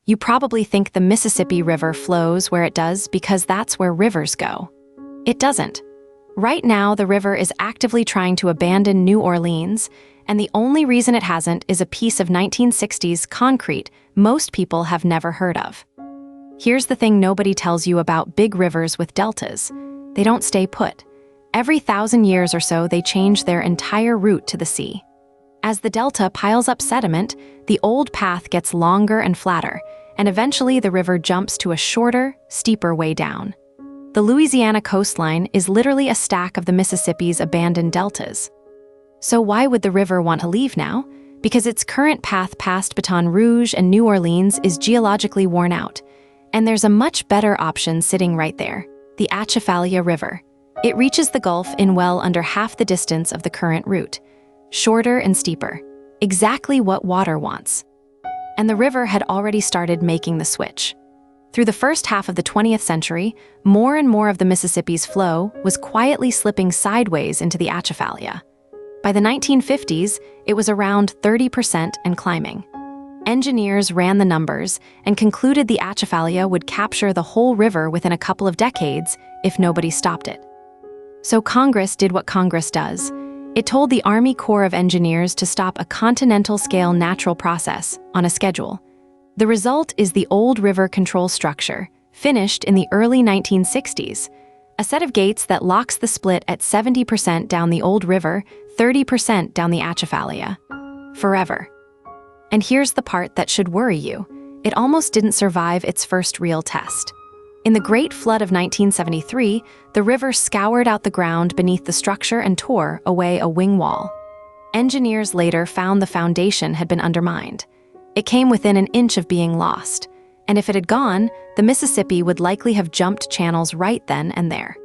You probably think the Mississippi River flows where it does because that's where rivers go. It doesn't. Right now, the river is actively trying to abandon New Orleans, and the only reason it hasn't is a piece of 1960s concrete most people have never heard of. Here's the thing nobody tells you about big rivers with deltas. They don't stay put. Every 1,000 years or so, they change their entire route to the sea. As the delta piles up sediment, the old path gets longer and flatter, and eventually the river jumps to a shorter, steeper way down. The Louisiana coastline is literally a stack of the Mississippi's abandoned deltas. So why would the river want to leave now? Because its current path past Baton Rouge and New Orleans is geologically worn out. And there's a much better option sitting right there, the Atchafalaya River. It reaches the Gulf in well under half the distance of the current route. Shorter and steeper. Exactly what water wants. And the river had already started making the switch. Through the first half of the 20th century, more and more of the Mississippi's flow was quietly slipping sideways into the Atchafalaya. By the 1950s, it was around 30% and climbing. Engineers ran the numbers and concluded the Atchafalaya would capture the whole river within a couple of decades if nobody stopped it. So Congress did what Congress does. It told the Army Corps of Engineers to stop a continental-scale natural process on a schedule. The result is the old river control structure, finished in the early 1960s, a set of gates that locks the split at 70% down the old river, 30% down the Atchafalaya. Forever. And here's the part that should worry you. It almost didn't survive its first real test. In the Great Flood of 1973, the river scoured out the ground beneath the structure and tore away a wing wall. Engineers later found the foundation had been undermined. It came within an inch of being lost, and if it had gone, the Mississippi would likely have jumped channels right then and there.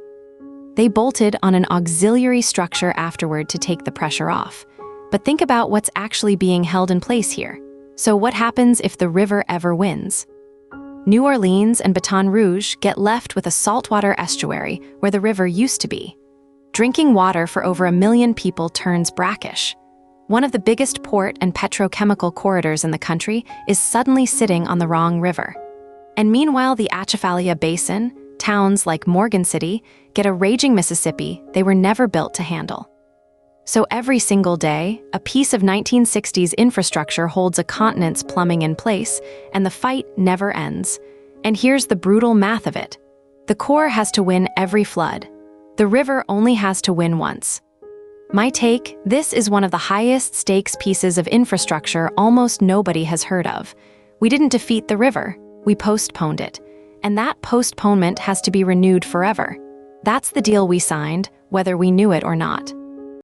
They bolted on an auxiliary structure afterward to take the pressure off. But think about what's actually being held in place here. So what happens if the river ever wins? New Orleans and Baton Rouge get left with a saltwater estuary where the river used to be. Drinking water for over 1 million people turns brackish. One of the biggest port and petrochemical corridors in the country is suddenly sitting on the wrong river. And meanwhile, the Atchafalaya Basin, towns like Morgan City, get a raging Mississippi they were never built to handle. So every single day, a piece of 1960s infrastructure holds a continent's plumbing in place, and the fight never ends. And here's the brutal math of it. The Corps has to win every flood. The river only has to win once. My take, this is one of the highest stakes pieces of infrastructure almost nobody has heard of. We didn't defeat the river, we postponed it. And that postponement has to be renewed forever. That's the deal we signed, whether we knew it or not.